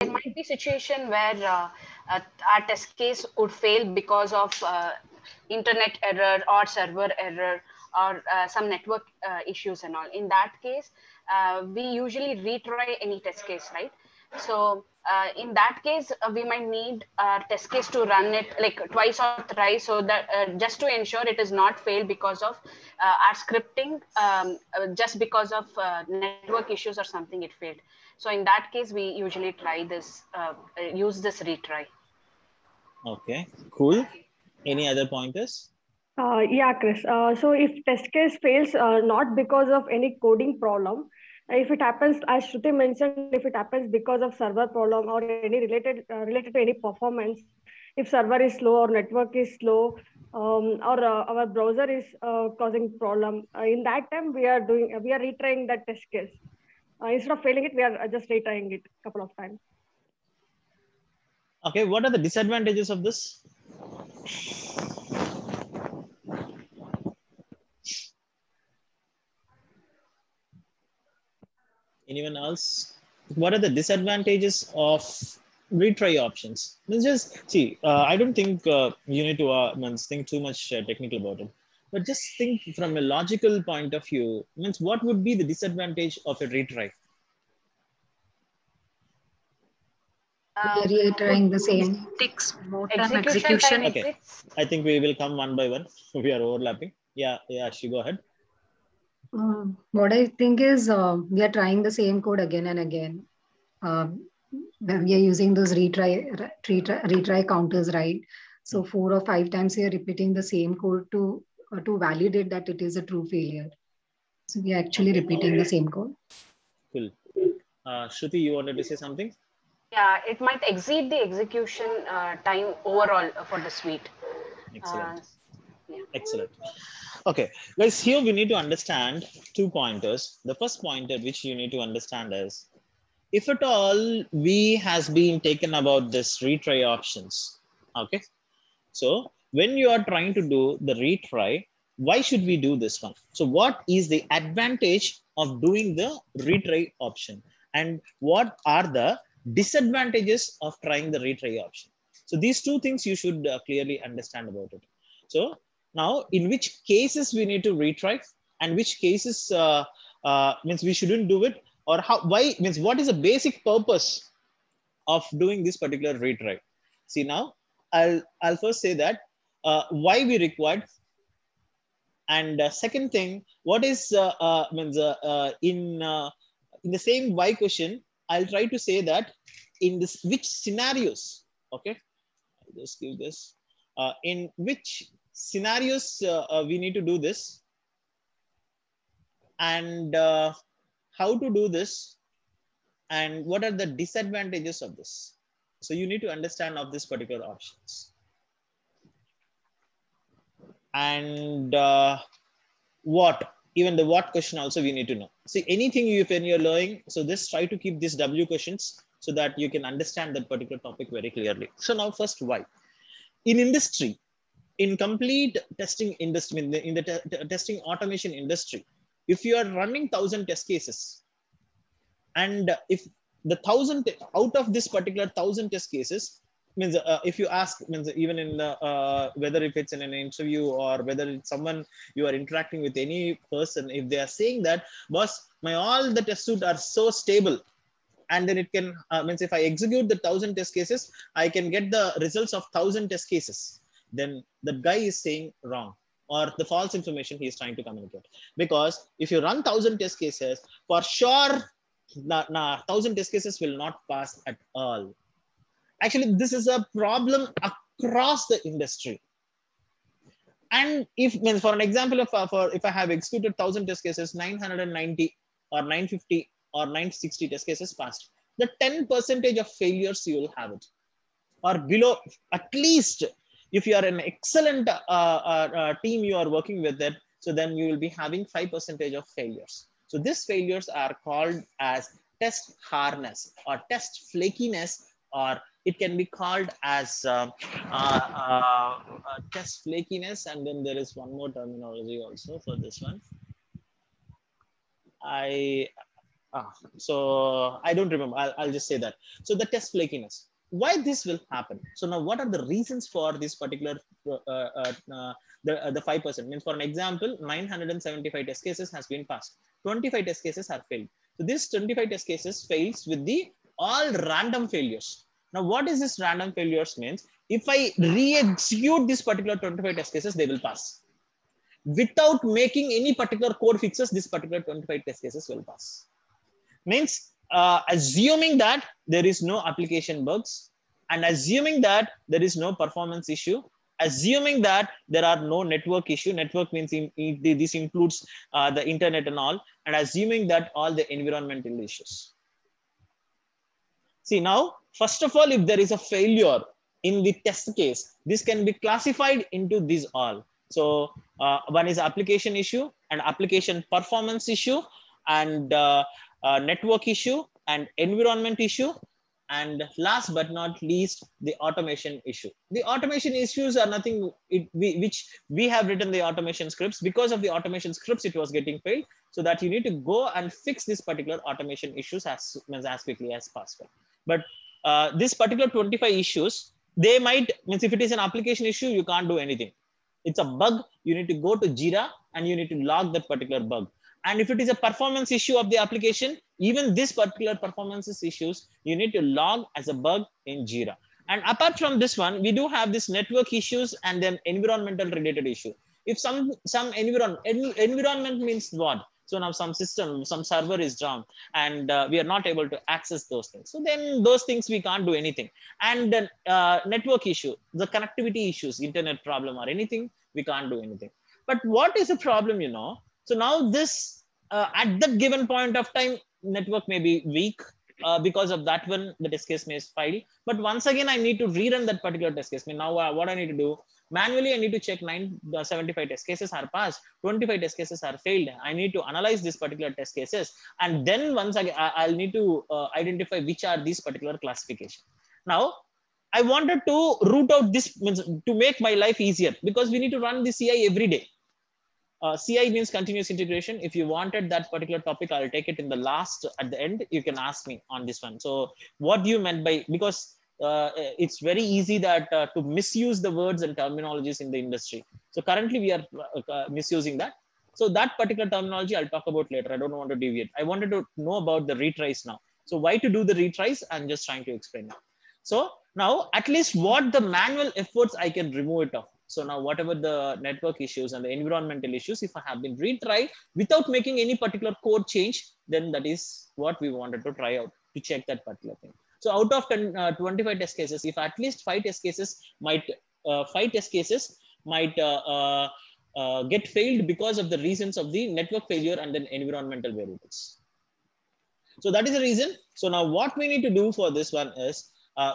there might be situation where our test case would fail because of internet error or server error or some network issues and all. In that case, we usually retry any test case, right? So in that case, we might need our test case to run it like twice or thrice, so that just to ensure it is not failed because of our scripting, just because of network issues or something it failed. So in that case, we usually try this, use this retry. Okay, cool. Any other pointers? Yeah, Chris. So if test case fails, not because of any coding problem, if it happens, as Shruti mentioned, if it happens because of server problem or any related to any performance, if server is slow or network is slow, or our browser is causing problem, in that time we are retrying that test case. Instead of failing it, we are just retrying it a couple of times. Okay, what are the disadvantages of this? Anyone else? What are the disadvantages of retry options? Let's just see. I don't think you need to think too much technical about it, but just think from a logical point of view. Means what would be the disadvantage of a retry? Reiterating the same. Takes more time Execution time Okay, exits. I think we will come one by one. We are overlapping. Yeah, she go ahead. What I think is we are trying the same code again and again. When we are using those retry counters, right? So 4 or 5 times we are repeating the same code to validate that it is a true failure. So we are actually repeating the same code. Cool. Shruti, you wanted to say something? Yeah, it might exceed the execution time overall for the suite. Excellent. Yeah. Excellent. Okay, guys, here we need to understand 2 pointers. The first pointer which you need to understand is, if at all we has been taken about this retry options, okay? So when you are trying to do the retry, why should we do this one? So what is the advantage of doing the retry option? And what are the disadvantages of trying the retry option? So these 2 things you should clearly understand about it. So now in which cases we need to retry and which cases means we shouldn't do it, or how, why, means what is the basic purpose of doing this particular retry? See, now I'll first say that why we required, and second thing, what is means in the same why question, I'll try to say that in this which scenarios, okay, I'll just give this in which scenarios we need to do this, and how to do this, and what are the disadvantages of this. So you need to understand of this particular options. And what, even the what question also we need to know. See, anything you, when you're learning, so just try to keep these W questions so that you can understand that particular topic very clearly. So now first, why? In industry, in complete testing industry, in the testing automation industry, if you are running 1,000 test cases, and if the 1,000 out of this particular 1,000 test cases, means if you ask, means even in whether if it's in an interview or whether it's someone you are interacting with, any person, if they are saying that, boss, my all the test suite are so stable, and then it can means if I execute the 1,000 test cases, I can get the results of 1,000 test cases, then the guy is saying wrong, or the false information he is trying to communicate. Because if you run 1,000 test cases, for sure 1,000 test cases will not pass at all. Actually, this is a problem across the industry. And if, for an example, if I have executed 1,000 test cases, 990 or 950 or 960 test cases passed, the 10% of failures you will have it, or below. At least if you are an excellent team you are working with it, so then you will be having 5% of failures. So these failures are called as test hardness or test flakiness, or it can be called as test flakiness. And then there is one more terminology also for this one. So I don't remember. I'll just say that. So the test flakiness. Why this will happen? So now, what are the reasons for this particular the 5%? Means, for an example, 975 test cases has been passed. 25 test cases are failed. So this 25 test cases fails with the all random failures. Now, what is this random failures means? If I re-execute this particular 25 test cases, they will pass. Without making any particular code fixes, this particular 25 test cases will pass. Means assuming that there is no application bugs, and assuming that there is no performance issue, assuming that there are no network issue. Network means this includes the internet and all, and assuming that all the environmental issues. See, now, first of all, if there is a failure in the test case, this can be classified into these all. So one is application issue and application performance issue, and network issue and environment issue, and last but not least, the automation issue. The automation issues are nothing which we have written the automation scripts. Because of the automation scripts, it was getting failed. So that you need to go and fix this particular automation issues as quickly as possible. But this particular 25 issues, they might, means if it is an application issue, you can't do anything. It's a bug, you need to go to Jira and you need to log that particular bug. And if it is a performance issue of the application, even this particular performance issues, you need to log as a bug in Jira. And apart from this one, we do have this network issues and then environmental related issue. If some environment means what? So now some system, some server is down and we are not able to access those things. So then those things we can't do anything. And then network issue, the connectivity issues, internet problem or anything, we can't do anything. But what is the problem, you know? So now this, at that given point of time, network may be weak. Because of that one, the test case may fail. But once again, I need to rerun that particular test case. Now what I need to do, manually, I need to check 75 test cases are passed, 25 test cases are failed. I need to analyze this particular test cases. And then once again, I'll need to identify which are these particular classification. Now, I wanted to root out this to make my life easier, because we need to run the CI every day. CI means continuous integration. If you wanted that particular topic, I'll take it in the last, at the end, you can ask me on this one. So what do you meant by, because it's very easy that to misuse the words and terminologies in the industry. So currently we are misusing that. So that particular terminology I'll talk about later. I don't want to deviate. I wanted to know about the retries now. So why to do the retries? I'm just trying to explain now. So now at least what the manual efforts I can remove it off. So now whatever the network issues and the environmental issues, if I have been retried without making any particular code change, then that is what we wanted to try out to check that particular thing. So out of 25 test cases, if at least 5 test cases might get failed because of the reasons of the network failure and then environmental variables. So that is the reason. So now what we need to do for this one is,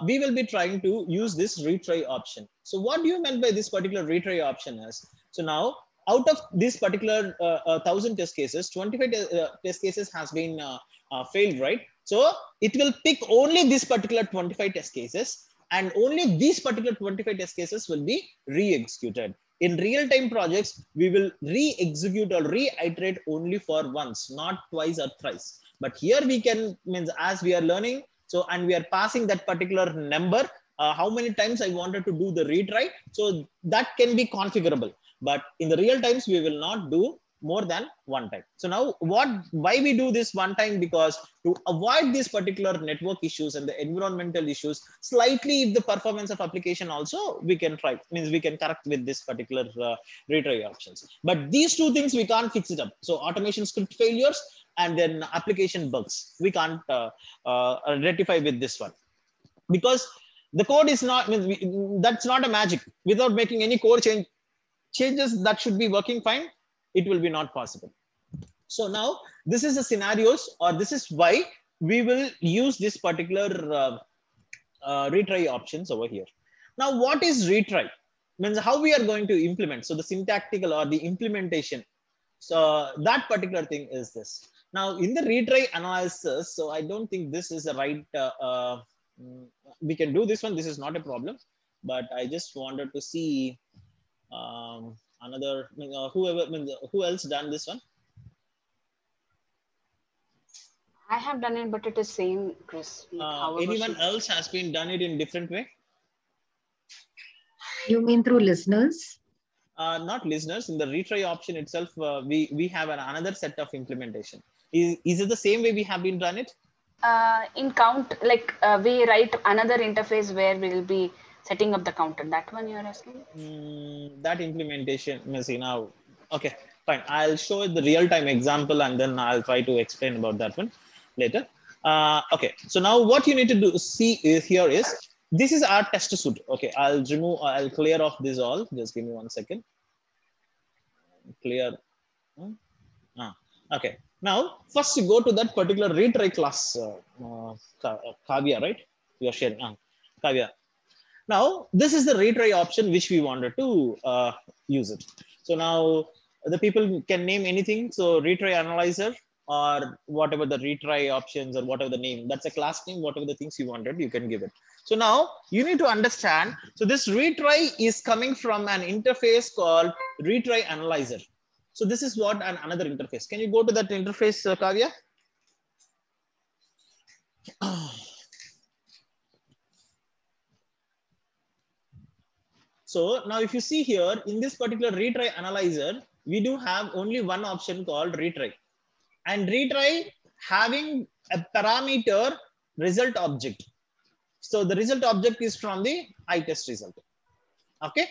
we will be trying to use this retry option. So what do you meant by this particular retry option is, so now out of this particular 1000 test cases, 25 test cases has been failed, right? So it will pick only this particular 25 test cases, and only these particular 25 test cases will be re-executed. In real-time projects, we will re-execute or reiterate only for once, not twice or thrice. But here we can, means as we are learning, so, and we are passing that particular number, how many times I wanted to do the retry. So that can be configurable, but in the real times, we will not do more than one time. So now why we do this one time? Because to avoid these particular network issues and the environmental issues, slightly if the performance of application also, we can try, means we can correct with this particular retry options. But these two things, we can't fix it up. So automation script failures and then application bugs, we can't rectify with this one, because the code is not, that's not a magic. Without making any code changes that should be working fine, it will be not possible. So now this is the scenarios, or this is why we will use this particular retry options over here. Now what is retry? Means how we are going to implement. So the syntactical or the implementation. So that particular thing is this. Now in the retry analysis, so I don't think this is the right, we can do this one. This is not a problem, but I just wanted to see another, who else done this one? I have done it, but it is same, Chris. Like, however Anyone she... else has been done it in different way? You mean through listeners? Not listeners. In the retry option itself, we have another set of implementation. Is it the same way we have been done it? in count, like we write another interface where we'll be setting up the counter. That one you're asking? That implementation, Missy, now. Okay, fine. I'll show the real-time example and then I'll try to explain about that one later. Okay, so now what you need to do here is, this is our test suite. Okay, I'll clear off this all. Just give me 1 second. Clear. Okay. Now, first you go to that particular retry class, Kavya, right? You're sharing, Kavya. Now, this is the retry option which we wanted to use it. So now the people can name anything. So retry analyzer or whatever the retry options or whatever the name, that's a class name, whatever the things you wanted, you can give it. So now you need to understand. So this retry is coming from an interface called retry analyzer. So this is what another interface. Can you go to that interface, Kavya? So now if you see here in this particular retry analyzer, we do have only one option called retry. And retry having a parameter result object. So the result object is from the iTest result. Okay,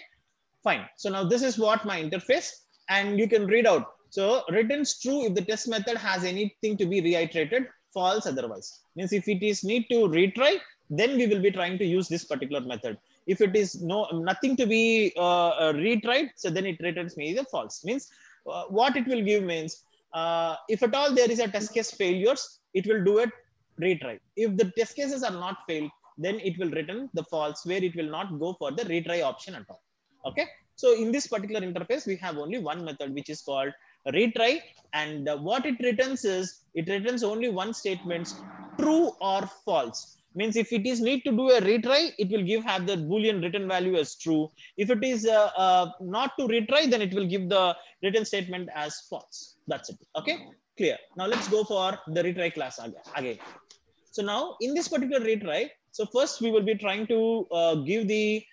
fine. So now this is what my interface, and you can read out. So returns true if the test method has anything to be reiterated, false otherwise. Means if it is need to retry, then we will be trying to use this particular method. If it is nothing to be retried, so then it returns me the false. Means what it will give means, if at all there is a test case failures, it will do it retry. If the test cases are not failed, then it will return the false, where it will not go for the retry option at all. Okay. So in this particular interface, we have only one method which is called retry, and what it returns is, it returns only one statement, true or false. Means if it is need to do a retry, it will have the Boolean written value as true. If it is not to retry, then it will give the written statement as false. That's it. Okay, clear. Now let's go for the retry class again. So now in this particular retry, so first we will be trying to give the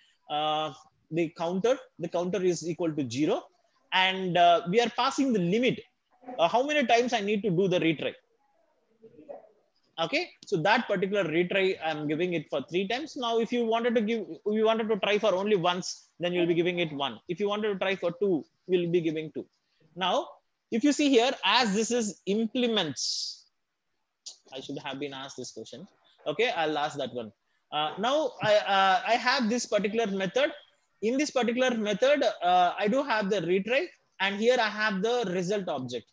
counter. The counter is equal to 0, and we are passing the limit. How many times I need to do the retry? Okay, so that particular retry, I'm giving it for 3 times. Now, if you wanted to try for only once, then you'll be giving it 1. If you wanted to try for 2, we'll be giving 2. Now, if you see here, as this is implements, I should have been asked this question. Okay, I'll ask that one. Now, I have this particular method. In this particular method, I do have the retry, and here I have the result object.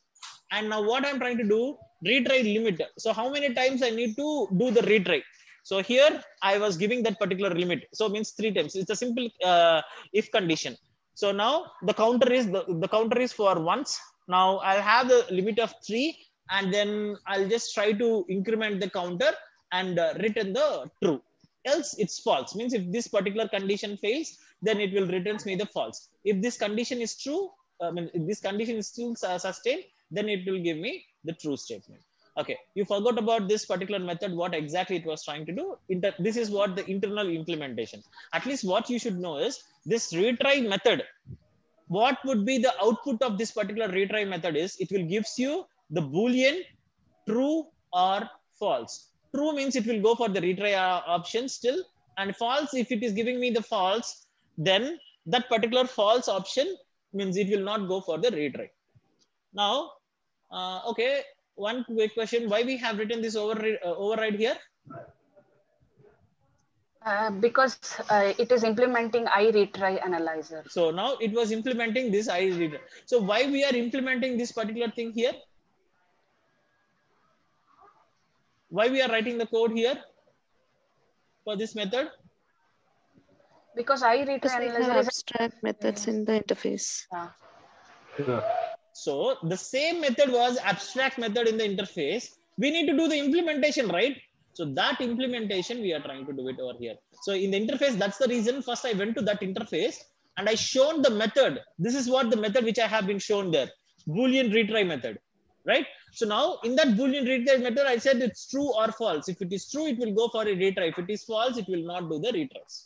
And now what I'm trying to do, retry limit. So how many times I need to do the retry? So here I was giving that particular limit. So it means 3 times. It's a simple if condition. So now the counter is for once. Now I'll have the limit of 3, and then I'll just try to increment the counter and return the true. Else it's false. Means if this particular condition fails, then it will returns me the false. If this condition is true, if this condition is still sustained, then it will give me the true statement. Okay, you forgot about this particular method, what exactly it was trying to do. This is what the internal implementation. At least what you should know is this retry method. What would be the output of this particular retry method is, it will gives you the Boolean true or false. True means it will go for the retry option still, and false, if it is giving me the false, then that particular false option means it will not go for the retry. Now, okay, one quick question: why we have written this override here? Because it is implementing iRetry analyzer. So now it was implementing this iRetry. So why we are implementing this particular thing here? Why we are writing the code here for this method? Because iRetry analyzer is abstract methods in the interface. Yeah. So the same method was abstract method in the interface. We need to do the implementation, right? So that implementation we are trying to do it over here. So in the interface, that's the reason. First, I went to that interface and I shown the method. This is what the method which I have been shown there. Boolean retry method, right? So now in that Boolean retry method, I said it's true or false. If it is true, it will go for a retry. If it is false, it will not do the retries.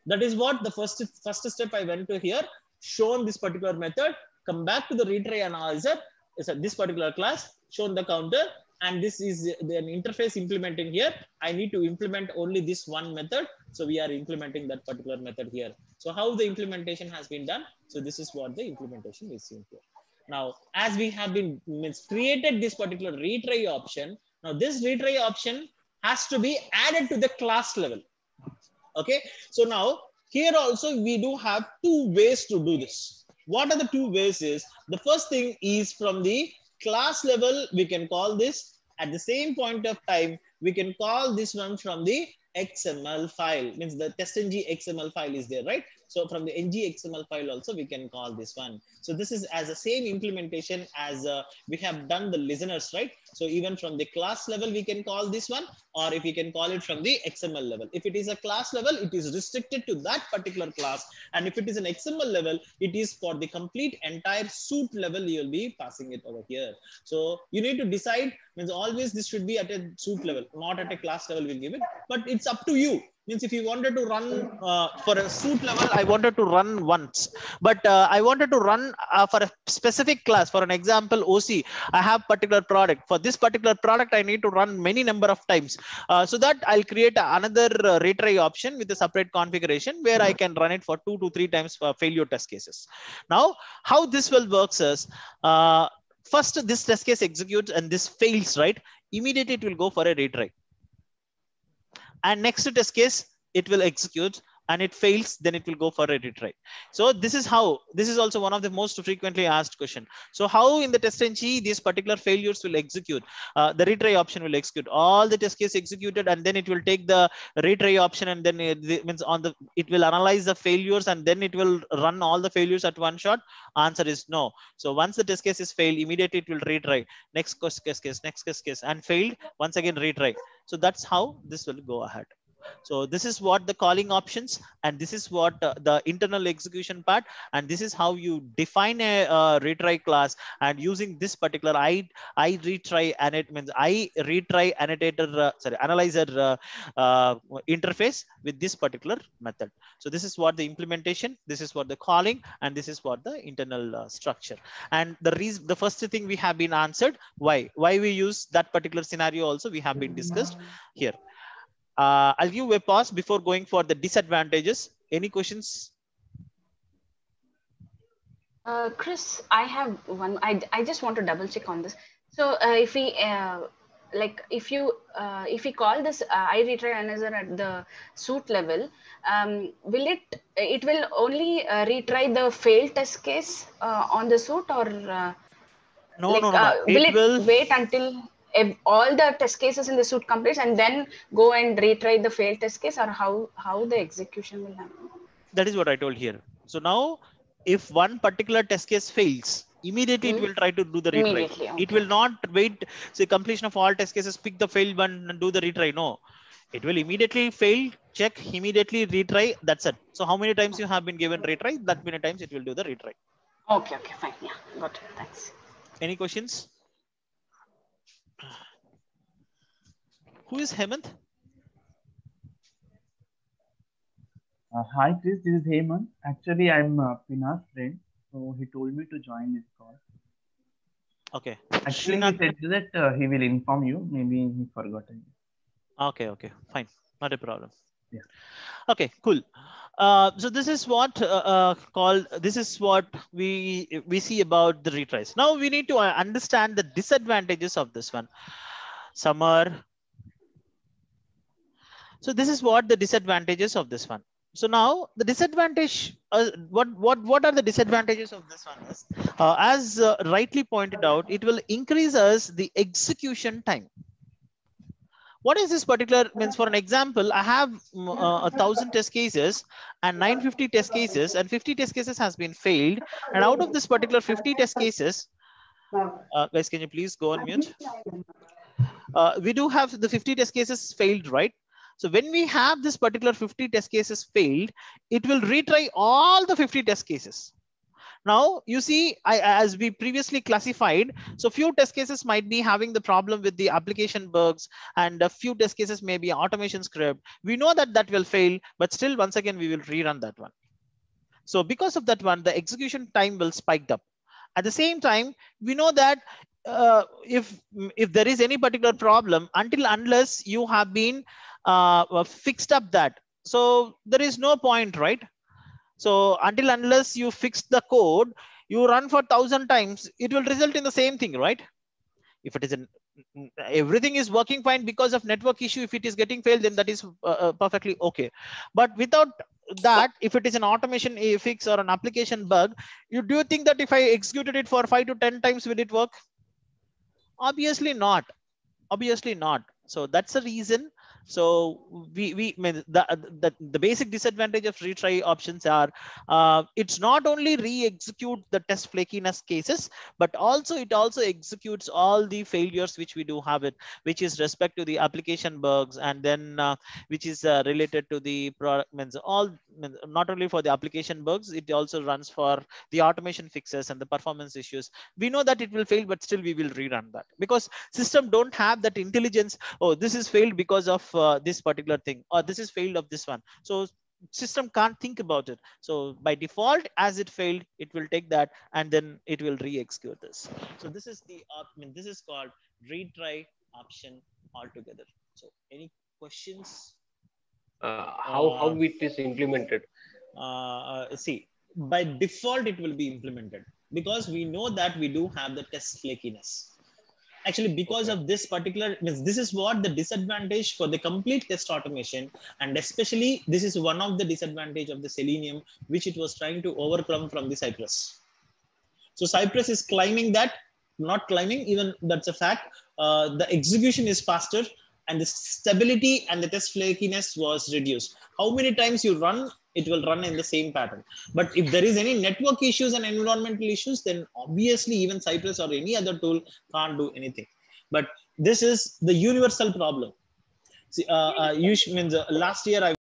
That is what the first step I went to here, shown this particular method, come back to the retry analyzer, this particular class, shown the counter, and this is an interface implementing here. I need to implement only this one method. So we are implementing that particular method here. So how the implementation has been done. So this is what the implementation is seen here. Now, as we have been created this particular retry option, now this retry option has to be added to the class level. Okay, so now here also we do have two ways to do this. What are the two ways is, the first thing is from the class level, we can call this. At the same point of time, we can call this one from the XML file, means the testng XML file is there, right? So from the ng XML file also we can call this one. So this is as the same implementation as we have done the listeners, right? So even from the class level we can call this one, or if we can call it from the XML level. If it is a class level, it is restricted to that particular class, and if it is an XML level, it is for the complete entire suite level. You will be passing it over here. So you need to decide, means always this should be at a suite level, not at a class level. We'll give it, but it's up to you. Means if you wanted to run for a suite level, I wanted to run once, but I wanted to run for a specific class. For an example, OC, I have particular product. For this particular product, I need to run many number of times. So that I'll create another retry option with a separate configuration where I can run it for 2 to 3 times for failure test cases. Now, how this will works is, first this test case executes and this fails, right? Immediately it will go for a retry. And next test case, it will execute and it fails, then it will go for a retry. So this is how, this is also one of the most frequently asked question. So how in the testng these particular failures will execute? The retry option will execute all the test case executed, and then it will take the retry option, and then it means it will analyze the failures, and then it will run all the failures at one shot. Answer is no. So once the test case is failed, immediately it will retry, next case, and failed, once again retry. So that's how this will go ahead. So this is what the calling options, and this is what the internal execution part, and this is how you define a retry class. And using this particular I retry, and it means I retry annotator analyzer interface with this particular method. So this is what the implementation, this is what the calling, and this is what the internal structure. And the reason, the first thing we have been answered, why we use that particular scenario also we have been discussed here. I'll give a pause before going for the disadvantages. Any questions? Chris, I have one. I just want to double check on this. So if we if we call this I retry analyzer at the suite level, will it will only retry the failed test case on the suite, or no, will it wait until all the test cases in the suite completes and then go and retry the failed test case, or how the execution will happen? That is what I told here. So now if one particular test case fails, immediately it will try to do the retry. Okay. It will not wait, say completion of all test cases, pick the failed one and do the retry. No, it will immediately fail, check, immediately retry. That's it. So how many times you have been given retry, that many times it will do the retry. Okay, fine. Yeah, got it. Thanks. Any questions? Who is Hemant? Hi Chris, this is Hemant. Actually, I'm Pinak's friend, so he told me to join this call. Okay. Actually, he said that he will inform you. Maybe he forgot. Okay, fine, not a problem. Yeah. Okay, cool. So this is what this is what we see about the retries. Now we need to understand the disadvantages of this one. Summer. So this is what the disadvantages of this one. So now the disadvantage, what are the disadvantages of this one is, as rightly pointed out, it will increase us the execution time. What is this particular means? For an example, I have 1,000 test cases and 950 test cases, and 50 test cases has been failed. And out of this particular 50 test cases, guys, can you please go on mute? We do have the 50 test cases failed, right? So when we have this particular 50 test cases failed, it will retry all the 50 test cases. Now you see, as we previously classified, so few test cases might be having the problem with the application bugs, and a few test cases may be automation script. We know that that will fail, but still once again we will rerun that one. So because of that one, the execution time will spiked up. At the same time, we know that if there is any particular problem, unless you have been fixed up that, so there is no point, right? So unless you fix the code, you run for 1,000 times, it will result in the same thing, right? If it is everything is working fine because of network issue, if it is getting failed, then that is perfectly okay. But without that, if it is an automation fix or an application bug, do you think that if I executed it for 5 to 10 times, will it work? Obviously not. Obviously not. So that's the reason. So the basic disadvantage of retry options are it's not only re-execute the test flakiness cases, but also it also executes all the failures which we do have it, which is respect to the application bugs, and then which is related to the product, not only for the application bugs, it also runs for the automation fixes and the performance issues. We know that it will fail, but still we will rerun that, because system don't have that intelligence. Oh, this is failed because of this particular thing, or this is failed of this one. So system can't think about it. So by default, as it failed, it will take that and then it will re-execute this. So this is the this is called retry option altogether. So any questions? How it is implemented? See, by default it will be implemented, because we know that we do have the test flakiness. Actually, because of this particular, this is what the disadvantage for the complete test automation, and especially this is one of the disadvantage of the Selenium, which it was trying to overcome from the Cypress. So Cypress is claiming that, not claiming, even that's a fact, the execution is faster and the stability and the test flakiness was reduced. How many times you run, it will run in the same pattern. But if there is any network issues and environmental issues, then obviously even Cypress or any other tool can't do anything. But this is the universal problem. See, last year I